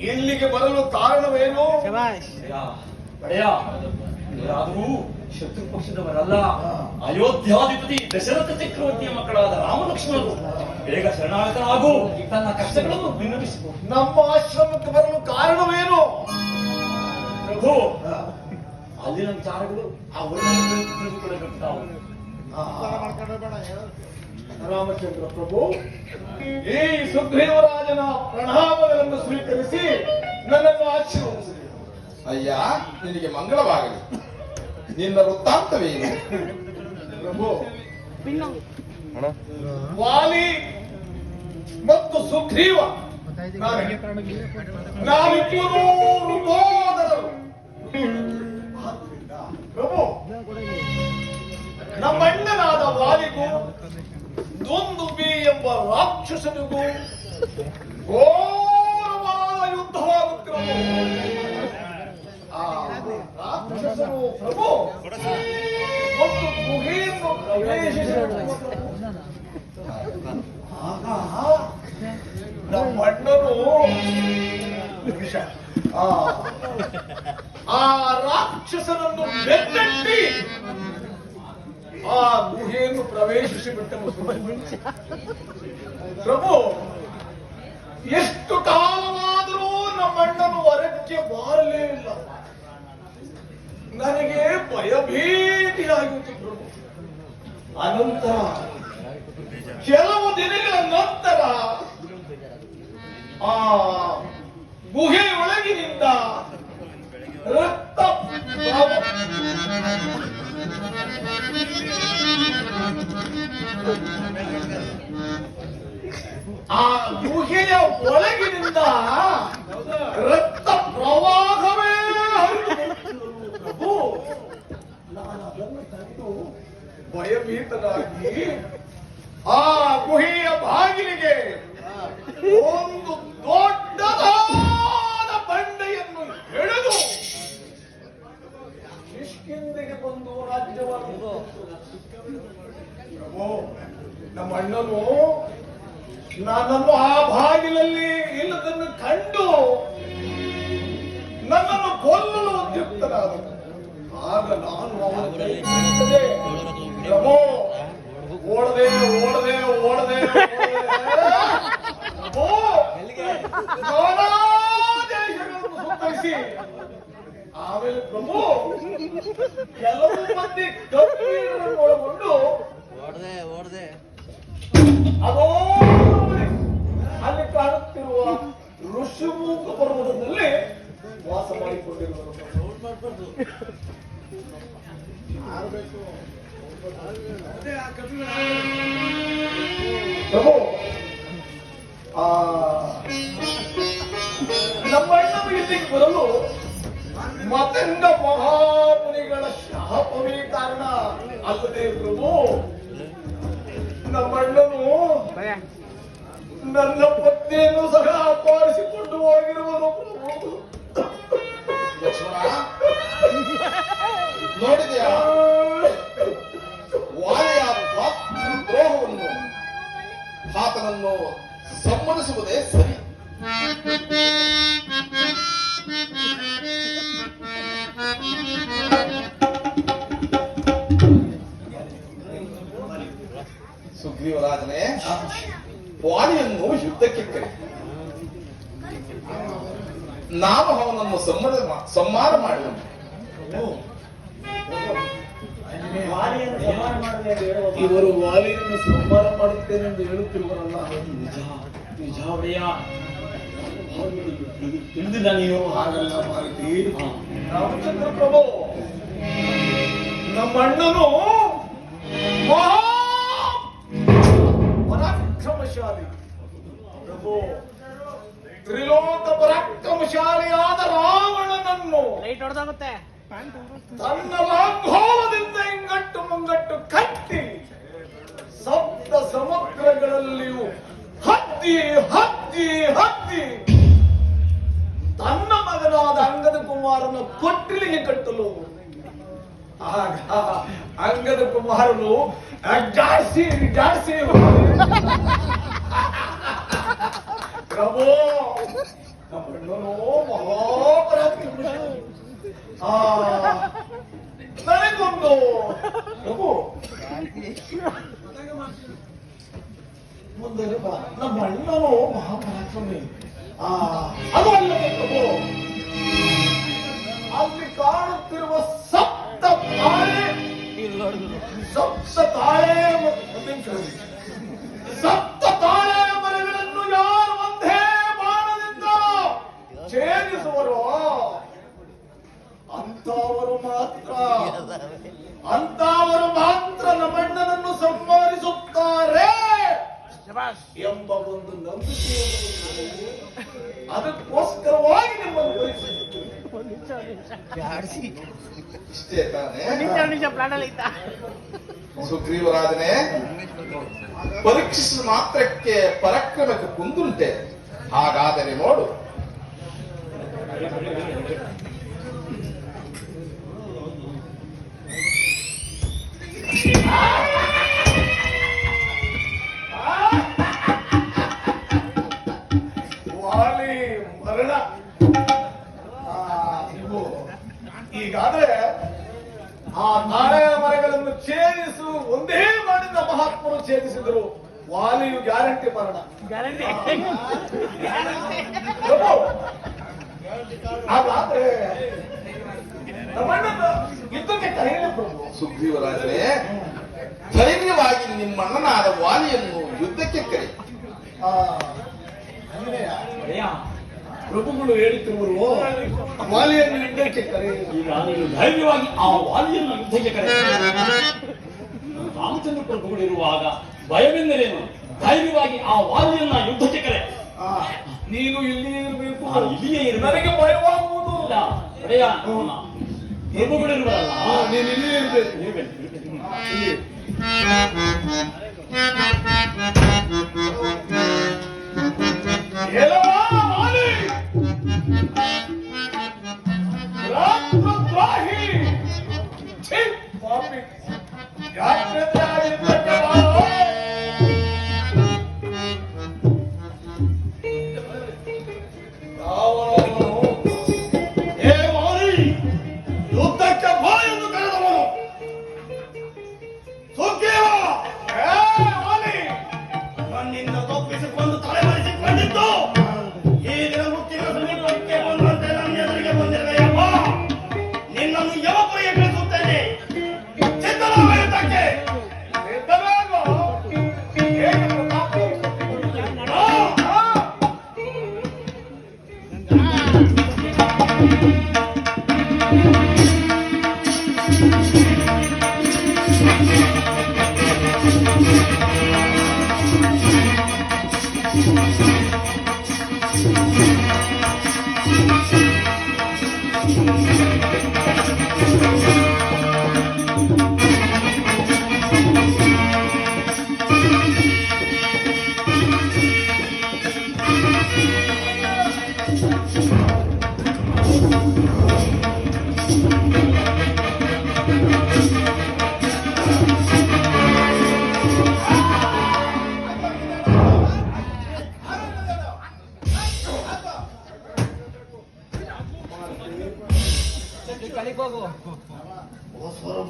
ಇಲ್ಲಿಗೆ ಬರಲು ಕಾರಣವೇನು? ಯಾರಾದರೂ ಶತ್ರು ಪಕ್ಷದವರಲ್ಲ, ಅಯೋಧ್ಯಾಧಿಪತಿ ದಶರಥ ಚಕ್ರವರ್ತಿಯ ಮಕ್ಕಳಾದ ರಾಮಲಕ್ಷ್ಮಣರು. ಬೇಗ ಶರಣಾಗತರಾಗು, ತನ್ನ ಕಷ್ಟಗಳನ್ನು ವಿನ್ನವಿಸಬಹುದು. ನಮ್ಮ ಆಶ್ರಮಕ್ಕೆ ಬರಲು ಕಾರಣವೇನು? ಪ್ರಭು, ಅಲ್ಲಿನ ವಿಚಾರಗಳು ತಿಳಿದುಕೊಳ್ಳಬೇಕಾಗುತ್ತಾವೆ. ರಾಮಚಂದ್ರ ಪ್ರಭು, ಈ ಸುಗ್ರೀವರಾಜನ ಪ್ರಣಾಮಗಳನ್ನು ಸ್ವೀಕರಿಸಿ ನನ್ನನ್ನು ಆಶೀರ್ವದಿಸಿ. ಅಯ್ಯ, ನಿನಗೆ ಮಂಗಳವಾಗಲಿ. ನಿನ್ನ ವೃತ್ತಾಂತವೇನು? ಪ್ರಭು, ವಾಲಿ ಮತ್ತು ಸುಗ್ರೀವ ನಾವಿಬ್ಬರೂ ಸೋದರರು. ಪ್ರಭು, ನಮ್ಮಣ್ಣನಾದ ವಾಲಿಗೂ ದುಂದುಬಿ ಎಂಬ ರಾಕ್ಷಸನಿಗೂ ಘೋರವಾದ ಯುದ್ಧವಾಗುತ್ತಿರಬಹುದು. ಆ ರಾಕ್ಷಸರು ಪ್ರಭು ಒಂದು ಗುಹೆಯನ್ನು ಪ್ರವೇಶಿಸಿದರು. ನಮ್ಮಣ್ಣನು ಆ ರಾಕ್ಷಸನನ್ನು ಬೆನ್ನಟ್ಟಿ ಆ ಗುಹೆಯನ್ನು ಪ್ರವೇಶಿಸಿ ಬಿಟ್ಟನು. ಪ್ರಭು, ಎಷ್ಟು ಕಾಲವಾದರೂ ನಮ್ಮಣ್ಣನು ಹೊರಕ್ಕೆ ಬಾರಲೇ ಇಲ್ಲ. ನನಗೆ ಭಯಭೀತಿಯಾಗಿತ್ತು ಪ್ರಭು. ಅನಂತರ ಕೆಲವು ದಿನಗಳ ನಂತರ ಆ ಗುಹೆ ಒಳಗಿನಿಂದ ರಕ್ತ ಆ ಗುಹೆಯ ಒಳಗಿನಿಂದ ರಕ್ತ ಪ್ರವಾಹವೇ ಹರಿದು ನಾನು ಅದನ್ನು ತಂದು ಭಯಭೀತನಾಗಿ ಆ ಗುಹೆಯ ಬಾಗಿಲಿಗೆ ಒಂದು ದೊಡ್ಡದಾದ ಬಂಡೆಯನ್ನು ಎಳೆದು ಕಿಷ್ಕಿಂದೆಗೆ ಬಂದು ರಾಜ್ಯವನ್ನು ನಮ್ಮ ಅಣ್ಣನು ನನ್ನನ್ನು ಆ ಬಾಗಿಲಲ್ಲಿ ಇಲ್ಲದನ್ನು ಕಂಡು ನನ್ನನ್ನು ಕೊಲ್ಲಲು ಉದ್ಯುಕ್ತನಾದನು. ಆಗ ನಾನು ಓಡದೆ ಸುತ್ತರಿಸಿ ಆಮೇಲೆ ಪ್ರಭು ಕೆಲವು ಮಂದಿ ಗಂಭೀರರನ್ನು ಒಳಗೊಂಡು ಅದೋ ಅಲ್ಲಿ ಕಾಣುತ್ತಿರುವ ಋಷಿಮೂಕ ಪರ್ವತದಲ್ಲಿ ವಾಸ ಮಾಡಿಕೊಂಡಿರುವರು. ಪ್ರಭು, ನಮ್ಮ ಅಣ್ಣನು ಇಲ್ಲಿಗೆ ಬರಲು ಮತಂಗ ಮಹಾಮುನಿಗಳ ಶಾಪವೇ ಕಾರಣ ಅಲ್ಲದೆ ಪ್ರಭು. ನಮ್ಮಣ್ಣನು ನನ್ನ ಪತ್ನಿಯನ್ನು ಸಹ ಅಪಹರಿಸಿಕೊಂಡು ಹೋಗಿರುವನು. ನೋಡಿದೆಯಾ ವಾಲಿಯ ದ್ರೋಹವನ್ನು? ಆತನನ್ನು ಸಮ್ಮತಿಸುವುದೇ ಸರಿ. ಸುಗ್ರೀವರಾಜನೇ, ವಾಲಿಯನ್ನು ಯುದ್ಧಕ್ಕೆ ಕರೆ. ನಾನು ಅವನನ್ನು ಸಂಹಾರ ಮಾಡುವೆನು. ಇವರು ವಾಲಿಯನ್ನು ಸಂಹಾರ ಮಾಡುತ್ತೇನೆ ಎಂದು ಹೇಳುತ್ತಿರುವರಲ್ಲ. ನಿಜ ಒಡೆಯ, ತಿಳಿದಿಲ್ಲ ನೀನು? ಹಾಗಲ್ಲ ಮಾರುತಿ. ರಾಮಚಂದ್ರ ಪ್ರಭು, ನಮ್ಮ ಅಣ್ಣನು ಪರಾಕ್ರಮಶಾಲಿ ಪ್ರಭು. ತ್ರಿಲೋಕ ಪರಾಕ್ರಮಶಾಲಿಯಾದ ರಾವಣನನ್ನು ತನ್ನ ಲಾಂಘೋಲದಿಂದ ಇಂಗಟ್ಟು ಮುಂಗಟ್ಟು ಕಟ್ಟಿ ಸಪ್ತ ಸಮುದ್ರಗಳಲ್ಲಿಯೂ ಹತ್ತಿ ಹತ್ತಿ ಹತ್ತಿ ತನ್ನ ಮಗನಾದ ಅಂಗದ ಕುಮಾರನ ಕೊಟ್ಟಿಲಿಗೆ ಕಟ್ಟಲು ಆಗ ಅಂಗದ ಕುಮಾರನು ಜಾಡ್ಸಿ ಪ್ರಭು ನಮ್ಮಣ್ಣನೋ ಮಹಾಪರಾಕ್ರಮಶಾಲಿ. ನನಗೊಂದು ಪ್ರಭು ಮುಂದೆ ಬಾ. ನಮ್ಮ ಅಣ್ಣನೋ ಮಹಾಪರಾಕ್ರಮಿ. ಅದು ಅಲ್ಲದೆ ಪ್ರಭು, ಅಲ್ಲಿ ಕಾಣುತ್ತಿರುವ ಸಪ್ತ ತಾಳೆ ಸಪ್ತ ತಾಳೆ ಮರಗಳನ್ನು ಯಾರು ಒಂದೇ ಬಾಣದಿಂದ ಛೇದಿಸುವರೋ ಅಂತವರು ಮಾತ್ರ ನಮ್ಮಣ್ಣನನ್ನು ಸಂಹರಿಸುತ್ತಾರೆ ಎಂಬ ಒಂದು ನಂಬಿಕೆ. ಅದಕ್ಕೋಸ್ಕರವಾಗಿ ನಿಮ್ಮನ್ನು ಇಷ್ಟೇ ತಾನೇ ಸುಗ್ರೀವರಾಜನೇ, ಪರೀಕ್ಷಿಸಿದ ಮಾತ್ರಕ್ಕೆ ಪರಾಕ್ರಮಕ್ಕೆ ಕುಂದುಂಟೆ. ಹಾಗಾದರೆ ನೋಡು. ವಾಲಿ ಮರಣ. ಈಗಾದ್ರೆ ಆ ತಾಳೆಯ ಮರಗಳನ್ನು ಛೇದಿಸು ಒಂದೇ ಮಾಡಿದ ಮಹಾತ್ಮರು ಛೇದಿಸಿದರು. ವಾಲಿಯು ಗ್ಯಾರಂಟಿ ಮರಣ. ಹಾಗಾದ್ರೆ ನಮ್ಮಣ್ಣ ಯುದ್ಧಕ್ಕೆ ಕರೆಯಲೇ ಪ್ರಭು. ಸುಗ್ರೀವರಾಜನೇ, ಧೈರ್ಯವಾಗಿ ನಿಮ್ಮಣ್ಣನಾದ ವಾಲಿಯನ್ನು ಯುದ್ಧಕ್ಕೆ ಕರೆ. ಪ್ರಭುಗಳು ಹೇಳುತ್ತಿರುವರು ವಾಲಿಯನ್ನು ಯುದ್ಧಕ್ಕೆ ಕರೆ. ಈಗ ನೀನು ಧೈರ್ಯವಾಗಿ ಆ ವಾಲಿಯನ್ನು ಯುದ್ಧಕ್ಕೆ ಕರೆ. ರಾಮಚಂದ್ರ ಪ್ರಭುಗಳಿರುವಾಗ ಭಯವೆಂದರೇನು? ಧೈರ್ಯವಾಗಿ ಆ ವಾಲಿಯನ್ನ ಯುದ್ಧಕ್ಕೆ ಕರೆ. ನೀನು ಇಲ್ಲಿಯೇ ಇರಬೇಕು. ಇಲ್ಲಿಯೇ ನನಗೆ ಭಯವಾಗುವುದು ಇಲ್ಲ. ಒಡೆಯ, ಪ್ರಭುಗಳಿರುವಲ್ಲ, ನೀನು ಇಲ್ಲಿಯೇ ಇರಬೇಕು.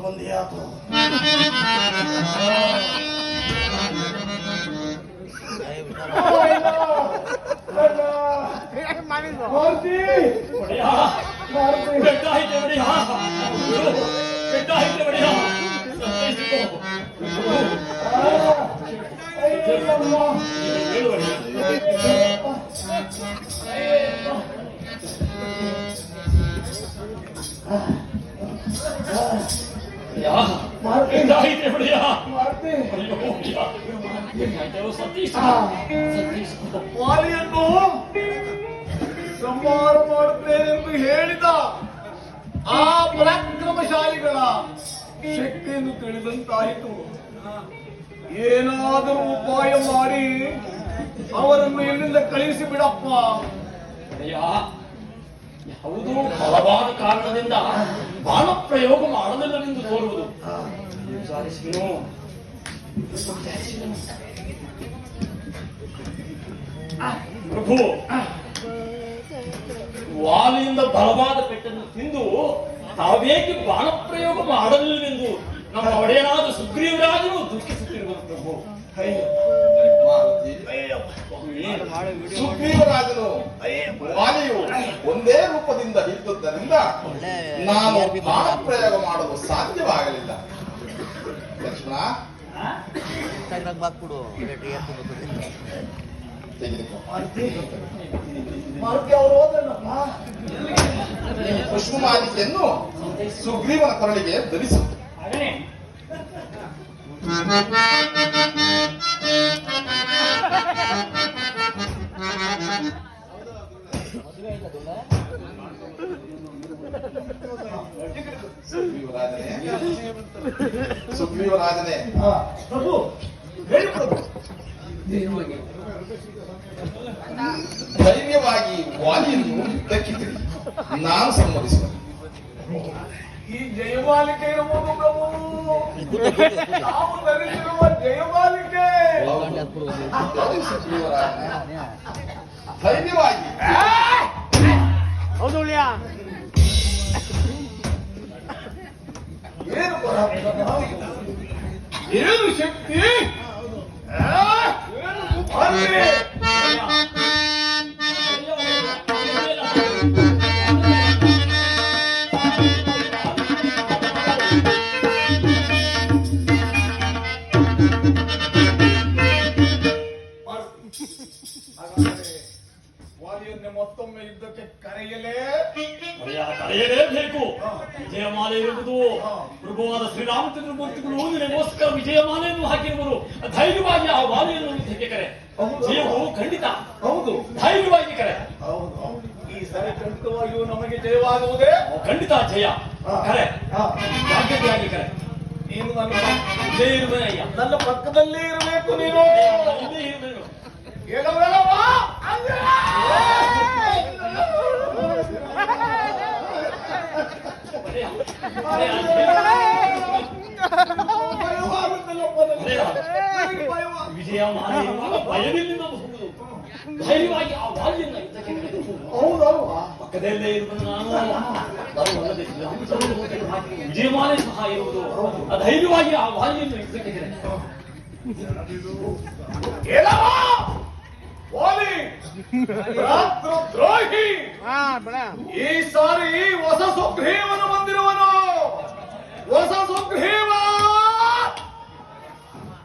ಬಂದಿಯಾತು. ವಾಲಿಯನ್ನು ಸಂಹಾರ ಮಾಡುತ್ತೇನೆಂದು ಹೇಳಿದ ಆ ಪರಾಕ್ರಮಶಾಲಿಗಳ ಶಕ್ತಿಯನ್ನು ತಿಳಿದಂತಾಯಿತು. ಏನಾದರೂ ಉಪಾಯ ಮಾಡಿ ಅವರನ್ನು ಎಲ್ಲಿಂದ ಕಳಿಸಿ ಬಿಡಪ್ಪ. ಯಾವುದೋ ಬಲವಾದ ಕಾರಣದಿಂದ ಬಾಣ ಪ್ರಯೋಗ ಮಾಡಲಿಲ್ಲವೆಂದು ತೋರುವುದು. ಪ್ರಭು, ವಾಲಿಯಿಂದ ಬಲವಾದ ಪೆಟ್ಟನ್ನು ತಿಂದು ತಾವೇಕೆ ಬಾಣ ಪ್ರಯೋಗ ಮಾಡಲಿಲ್ಲವೆಂದು ನಮ್ಮ ಒಡೆಯನಾದ ಸುಗ್ರೀವರಾಜನು ದುಃಖಿಸುತ್ತಿರುವುದು ಪ್ರಭು. ಮಾರುತಿ, ಸುಗ್ರೀವರಾಜನು ವಾಲಿಯು ಒಂದೇ ರೂಪದಿಂದ ಇದ್ದುದರಿಂದ ನಾನು ಬಾಣ ಪ್ರಯೋಗ ಮಾಡಲು ಸಾಧ್ಯವಾಗಲಿಲ್ಲ. ಲಕ್ಷ್ಮಣ, ತೆಗೆದುಕೋ. ಮಾರುತಿ ಅವರು ಹೋದ್ರಲ್ಲಪ್ಪ. ಪುಷ್ಪಮಾಲಿಕೆಯನ್ನು ಸುಗ್ರೀವನ ಕೊರಳಿಗೆ ಧರಿಸು. ಹಾಗನೇ ಸುಗ್ರೀವರಾಜನೇ, ಪ್ರಭು ಹೇಳಿ ಪ್ರಭು. ಧೈರ್ಯವಾಗಿ ವಾಲಿಯನ್ನು ಯುದ್ಧಕ್ಕೆ ತಿಳಿ, ನಾನು ಸಮ್ಮತಿಸುವೆ. ಈ ಜಯಮಾಲಿಕೆ ಇರುವುದು ಪ್ರಭು, ನಾವು ಧರಿಸಿರುವ ಜಯಮಾಲಿಕೆ. ಹೌದು ಸುಗ್ರೀವರಾಜನೇ, ಧೈರ್ಯವಾಗಿ ಏನು ಪರಾಕ್ರಮ? ಏನು ಶಕ್ತಿ? ಏನು ಬುದ್ಧಿ? ವಾಲಿಯನ್ನೇ ಮತ್ತೊಮ್ಮೆ ಯುದ್ಧಕ್ಕೆ ಕರೆಯಲೇಬೇಕು. ವಿಜಯಮಾಲೆ ಇರುವುದು ಪ್ರಭುವಾದ ಶ್ರೀರಾಮಚಂದ್ರ ಮೂರ್ತಿಗಳು ನಿನಗೋಸ್ಕರ ವಿಜಯಮಾಲೆಯನ್ನು ಹಾಕಿರುವರು. ಧೈರ್ಯವಾಗಿ ಆ ವಾಲಿಯನ್ನು ಯುದ್ಧಕ್ಕೆ ಕರೆ. ಜಯವು ಖಂಡಿತ. ಹೌದು, ಧೈರ್ಯವಾಗಿ ಕರೆ. ಹೌದು. ಈ ಸರಿ ಖಂಡಿತವಾಗಿಯೂ ನಮಗೆ ಜಯವಾಗುವುದೇ. ಖಂಡಿತ ಜಯ ಕರೆ. ಜಾಗ್ರತೆಯಾಗಿ ಕರೆ. ನೀನು ನನ್ನ ಜಯ ಇರುವನಯ್ಯ. ನನ್ನ ಪಕ್ಕದಲ್ಲೇ ಇರಬೇಕು. ನೀನು ಇಲ್ಲೇ ಇರುವೆನು. ಹೇಳಬೇಡವಾ? ವಿಜಯಮಾಲೆ ಭಯವಿಲ್ಲ. ಧೈರ್ಯವಾಗಿ ಆ ವಾಲಿಯನ್ನು ಯುದ್ಧಕ್ಕೆ ಕರೆದು ಹೌದಲ್ವಾ? ಪಕ್ಕದಲ್ಲೇ ಇರುವುದು ನಾನು. ವಿಜಯಮಾಲೆ ಸಹ ಇರುವುದು. ಧೈರ್ಯವಾಗಿ ಆ ವಾಲಿಯನ್ನು ಯುದ್ಧಕ್ಕೆ ಕರೆ. ಹೇಳವಾ? ವಾಲಿ ರಾಷ್ಟ್ರದ್ರೋಹಿ. ಈ ಸಾರಿ ಹೊಸ ಸುಗ್ರೀವನು ಬಂದಿರುವನು. ಹೊಸ ಸುಗ್ರೀವ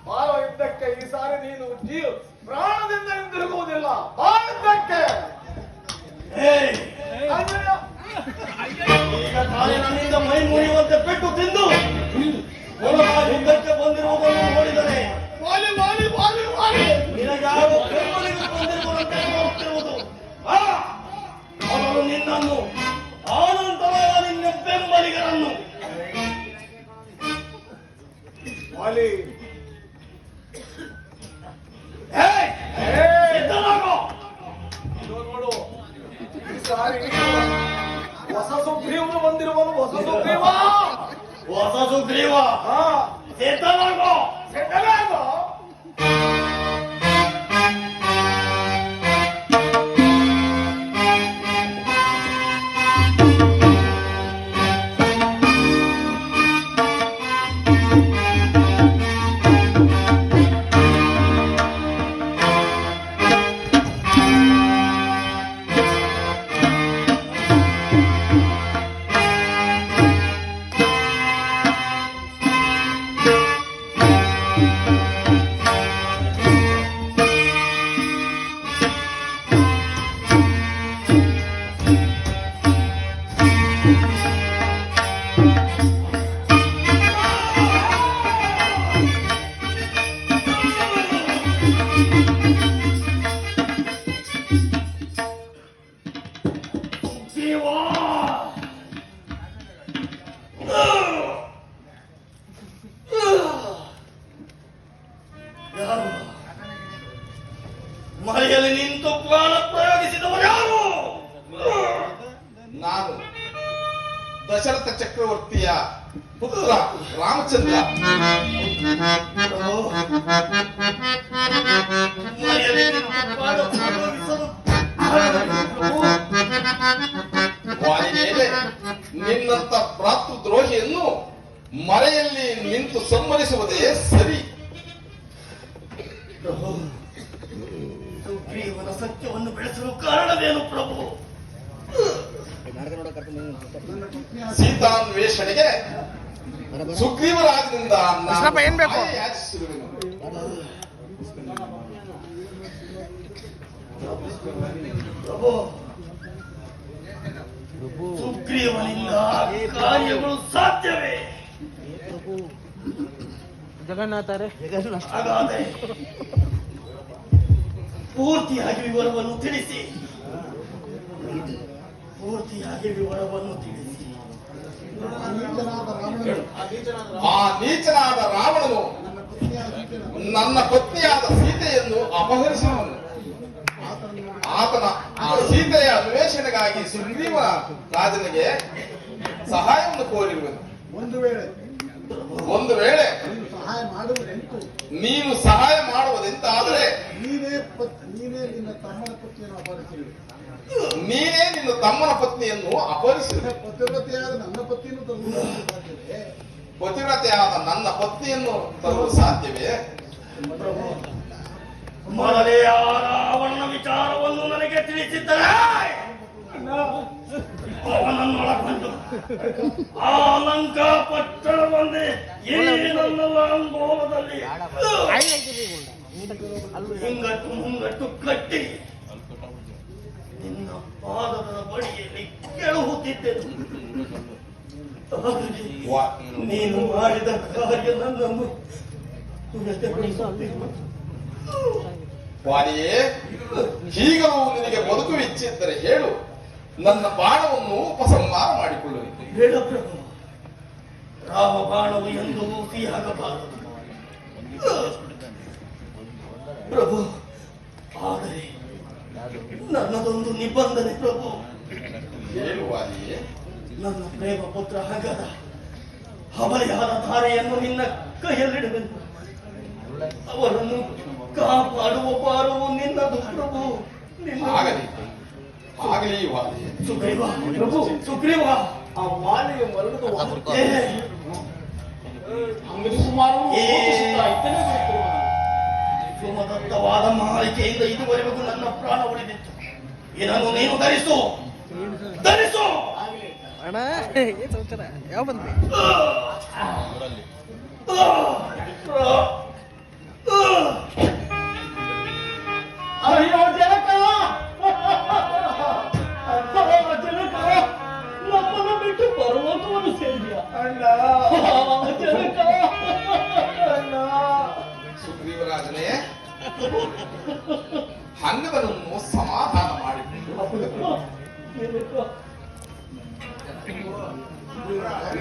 ಬಾರೋ ಯುದ್ಧಕ್ಕೆ. ಈ ಸಾರಿ ನೀನು ಪ್ರಾಣದಿಂದ ಹಿಂದಿರುಗುವುದಿಲ್ಲ. ಬಾ ಯುದ್ಧಕ್ಕೆ. ಈಗ ತಾನೇ ನನ್ನಿಂದ ಮೈ ಮುರಿಯುವಂತೆ ಪೆಟ್ಟು ತಿಂದು ಪುನಃ ಯುದ್ಧಕ್ಕೆ ಬಂದಿರುವುದನ್ನು ನೋಡಿದರೆ ವಾಲಿ ವಾಲಿ ವಾಲಿ ವಾಲಿ ನಿನಗ್ಯಾವ ಬೆಂಬಲಿಗೆ ಬಂದಿರುವಂತೆ ನೋಡುತ್ತಿರುವುದು. ಅವನು ನಿನ್ನನ್ನು, ಆನಂತರ ನಿನ್ನ ಬೆಂಬಲಿಗರನ್ನು. ವಾಲಿ ಎದ್ದಲಾಗೋ. ಇದು ನೋಡು, ಈ ಸಾರಿ ಹೊಸ ಸುಗ್ರೀವನು ಬಂದಿರುವನು. ಹೊಸ ಸುಗ್ರೀವ. ಹೊಸ ಸುಗ್ರೀವ ಹಾ, ಎದ್ದಲಾಗೋ. ಸೆಟ್ಟಲಾಗೋ. ಮರೆಯಲ್ಲಿ ನಿಂತು ಪ್ರಾಣ ಪ್ರಯೋಗಿಸಿದವರು ಯಾರು? ನಾನು ದಶರಥ ಚಕ್ರವರ್ತಿಯ ಪುತ್ರ ರಾಮಚಂದ್ರ. ಮರೆಯಲ್ಲಿ ನಿಂತು ಪ್ರಾಣ ಪ್ರಯೋಗಿಸಲು ವಾಲಿಗೆ ನಿನ್ನಂತ ಭ್ರಾತೃದ್ರೋಹಿಯನ್ನು ಮರೆಯಲ್ಲಿ ನಿಂತು ಸಂಹರಿಸುವುದೇ ಸರಿ. ಪ್ರಭು, ಸುಗ್ರೀವನ ಸತ್ಯವನ್ನು ಬೆಳೆಸಲು ಕಾರಣವೇನು ಪ್ರಭು? ಸೀತಾನ್ವೇಷಣೆಗೆ ಸುಗ್ರೀವರಾಜನಿಂದ ಯಾಚಿಸಿರುವೆನು. ಪ್ರಭು, ಸುಗ್ರೀವನಿಂದ ಕಾರ್ಯಗಳು ಸಾಧ್ಯವೇ? ಜಗನ್ನಾಥರೇ ಹಾಗಾದರೆ ಪೂರ್ತಿಯಾಗಿ ವಿವರವನ್ನು ತಿಳಿಸಿ. ಆ ನೀಚನಾದ ರಾವಣನು ನನ್ನ ಪತ್ನಿಯಾದ ಸೀತೆಯನ್ನು ಅಪಹರಿಸಿದನು. ಆತನ ಆ ಸೀತೆಯ ಅನ್ವೇಷಣೆಗಾಗಿ ಸುಗ್ರೀವ ರಾಜನಿಗೆ ಸಹಾಯವನ್ನು ಕೋರಿರುವೆನು. ಒಂದು ವೇಳೆ ನೀನು ಸಹಾಯ ಮಾಡುವುದೆಂತಾದರೆ ನೀನೇ ನಿನ್ನ ತಮ್ಮನ ಪತ್ನಿಯನ್ನು ಅಪಹರಿಸಿದೆ. ಪತಿವ್ರತೆಯಾದ ನನ್ನ ಪತ್ನಿಯನ್ನು ತರಲು ಸಾಧ್ಯವೇ? ಮೊದಲೇ ಆ ರಾವಣನ ವಿಚಾರವನ್ನು ನನಗೆ ತಿಳಿಸಿದ್ದರೆ ಅವನನ್ನೊಳಗೊಂಡು ಆ ಲಂಕಾ ಪಟ್ಟಣ ಬಂದೆ ಈ ನನ್ನ ಲಾಂಗೋಲದಲ್ಲಿ ಹಿಂಗಟ್ಟು ಮುಂಗಟ್ಟು ಕಟ್ಟಿ ನಿನ್ನ ಪಾದದ ಬಳಿಯಲ್ಲಿ ಕೆಳಹುತ್ತಿದ್ದೆನು. ನೀನು ಮಾಡಿದ ಕಾರ್ಯ ನನ್ನನ್ನು ವಾಲಿಯೇ, ಹೀಗಲೂ ನಿನಗೆ ಬದುಕು ಇಚ್ಛಿದ್ದರೆ ಹೇಳು, ನನ್ನ ಬಾಣವನ್ನು ಉಪಸಂಹಾರ ಮಾಡಿಕೊಳ್ಳುವೆ. ಬೇಡ ಪ್ರಭು, ರಾಮ ಬಾಣವು ಎಂದು ಸಿಹಿಯಾಗಬಾರದು ಪ್ರಭು. ಆದರೆ ನನ್ನದೊಂದು ನಿಬಂಧನೆ ಪ್ರಭು. ಹೇಳು ವಾಲಿಯೇ. ನನ್ನ ಪ್ರೇಮ ಪುತ್ರ ಹಗದ ಹಬಲೆಯಾದ ಧಾರೆಯನ್ನು ನಿನ್ನ ಕೈಯಲ್ಲಿಡುವೆನು. ಅವರನ್ನು ಕಾಪಾಡುವ ಭಾರವು ನಿನ್ನದು ಪ್ರಭು. ಆಗಲಿ ವಾಲಿಯೇ. ಸುಗ್ರೀವ ಪ್ರಭು, ಸುಗ್ರೀವ ಆ ವಾಲಿಯ ಮರಣದ ಸುಮದತ್ತವಾದ ಮಾಳಿಕೆಯಿಂದ ಇದುವರೆಗೂ ನನ್ನ ಪ್ರಾಣ ಉಳಿದಿತ್ತು. ಇದನ್ನು ನೀನು ಧರಿಸು. ಅಣ್ಣ ಏನ್ ಸಮಾಚಾರ? ಯಾವ ಬಂದ್ರಿ? ಅಯ್ಯೋ ಜನಕ, ನಮ್ಮನ್ನು ಬಿಟ್ಟು ಪರ್ವತವನ್ನು ಸೇರಿಯ ಅಣ್ಣ ಜನಕ. ಸುಗ್ರೀವರಾಜನೇ, ಹಂಗದನನ್ನು ಸಮಾಧಾನ ಮಾಡಿಕೊಂಡು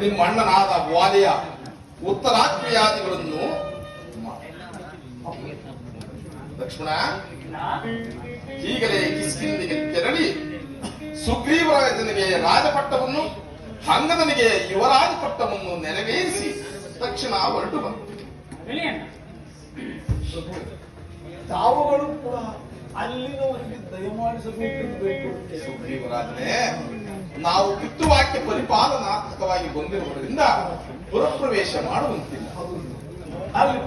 ನಿಮ್ಮಣ್ಣನಾದ ವಾಲಿಯ ಉತ್ತರಾಕ್ರಿಯಾದಿಗಳನ್ನು ಲಕ್ಷ್ಮಣ ಈಗಲೇ ಕಿಷ್ಕಿಂಧೆಗೆ ತೆರಳಿ ಸುಗ್ರೀವರಾಜನಿಗೆ ರಾಜಪಟ್ಟವನ್ನು, ಹಂಗದನಿಗೆ ಯುವರಾಜ ಪಟ್ಟವನ್ನು ನೆರವೇರಿಸಿ ತಕ್ಷಣ ಹೊರಟು ಬಂತು. ತಾವುಗಳು ಕೂಡ ಅಲ್ಲಿನವರಿಗೆ ದಯಮಾಡಿಸಬೇಕು. ಸುಗ್ರೀವರಾಜನೇ, ನಾವು ಪಿತೃವಾಕ್ಯ ಪರಿಪಾಲನಾತ್ಮಕವಾಗಿ ಬಂದಿರುವುದರಿಂದ ಪುರಪ್ರವೇಶ ಮಾಡುವಂತಿಲ್ಲ. ಅಲ್ಲಿ